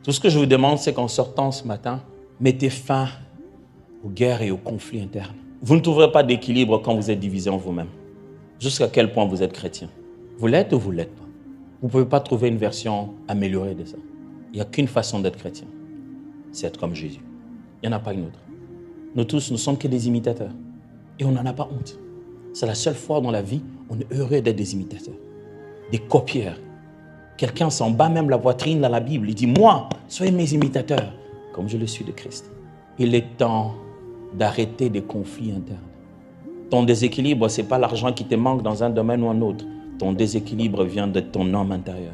Tout ce que je vous demande, c'est qu'en sortant ce matin, mettez fin aux guerres et aux conflits internes. Vous ne trouverez pas d'équilibre quand vous êtes divisé en vous-même. Jusqu'à quel point vous êtes chrétien. Vous l'êtes ou vous ne l'êtes pas. Vous ne pouvez pas trouver une version améliorée de ça. Il n'y a qu'une façon d'être chrétien. C'est être comme Jésus. Il n'y en a pas une autre. Nous tous, nous sommes que des imitateurs. Et on n'en a pas honte. C'est la seule fois dans la vie où on est heureux d'être des imitateurs. Des copieurs. Quelqu'un s'en bat même la poitrine dans la Bible. Il dit, moi, soyez mes imitateurs, comme je le suis de Christ. Il est temps d'arrêter des conflits internes. Ton déséquilibre, ce n'est pas l'argent qui te manque dans un domaine ou un autre. Ton déséquilibre vient de ton homme intérieur.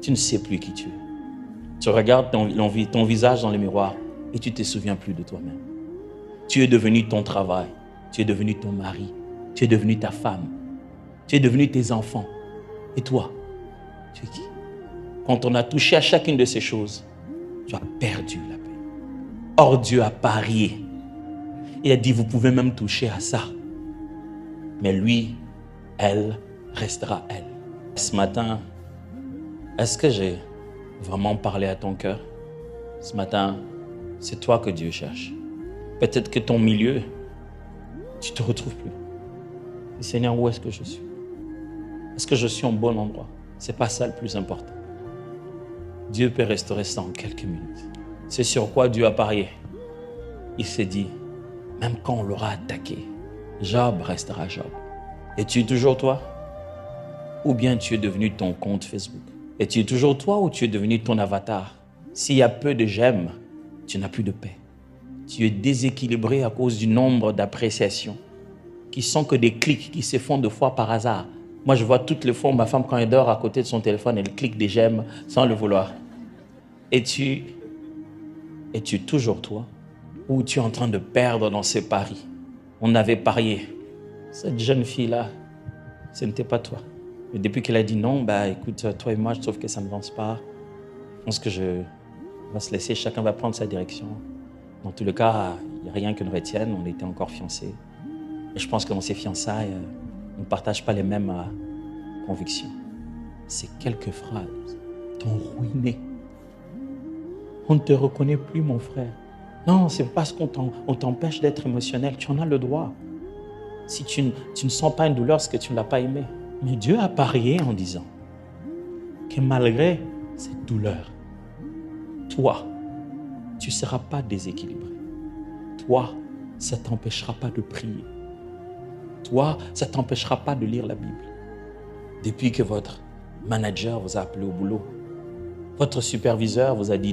Tu ne sais plus qui tu es. Tu regardes ton visage dans le miroir et tu ne te souviens plus de toi-même. Tu es devenu ton travail. Tu es devenu ton mari. Tu es devenu ta femme. Tu es devenu tes enfants. Et toi, tu es qui? Quand on a touché à chacune de ces choses, tu as perdu la paix. Or, Dieu a parié. Il a dit, vous pouvez même toucher à ça. Mais lui, elle, restera elle. Ce matin, est-ce que j'ai vraiment parlé à ton cœur? Ce matin, c'est toi que Dieu cherche. Peut-être que ton milieu, tu ne te retrouves plus. Et Seigneur, où est-ce que je suis? Est-ce que je suis au bon endroit? Ce n'est pas ça le plus important. Dieu peut restaurer ça en quelques minutes. C'est sur quoi Dieu a parié. Il s'est dit, même quand on l'aura attaqué, Job restera Job. Es-tu toujours toi? Ou bien tu es devenu ton compte Facebook? Es-tu toujours toi ou tu es devenu ton avatar? S'il y a peu de j'aime, tu n'as plus de paix. Tu es déséquilibré à cause du nombre d'appréciations qui sont que des clics qui se font de fois par hasard. Moi, je vois toutes les fois ma femme, quand elle dort à côté de son téléphone, elle clique des j'aime sans le vouloir. Es-tu toujours toi ou tu es en train de perdre dans ces paris? On avait parié. Cette jeune fille-là, ce n'était pas toi. Mais depuis qu'elle a dit non, écoute, toi et moi, je trouve que ça ne avance pas. Je pense que on va se laisser, chacun va prendre sa direction. Dans tous les cas, il n'y a rien qui nous retienne, on était encore fiancés. Et je pense que dans ces fiançailles, on ne partage pas les mêmes convictions. Ces quelques phrases t'ont ruiné. On ne te reconnaît plus, mon frère. Non, c'est parce qu'on t'empêche d'être émotionnel. Tu en as le droit. Si tu ne sens pas une douleur, c'est que tu ne l'as pas aimé. Mais Dieu a parié en disant que malgré cette douleur, toi, tu ne seras pas déséquilibré. Toi, ça ne t'empêchera pas de prier. Toi, ça ne t'empêchera pas de lire la Bible. Depuis que votre manager vous a appelé au boulot, votre superviseur vous a dit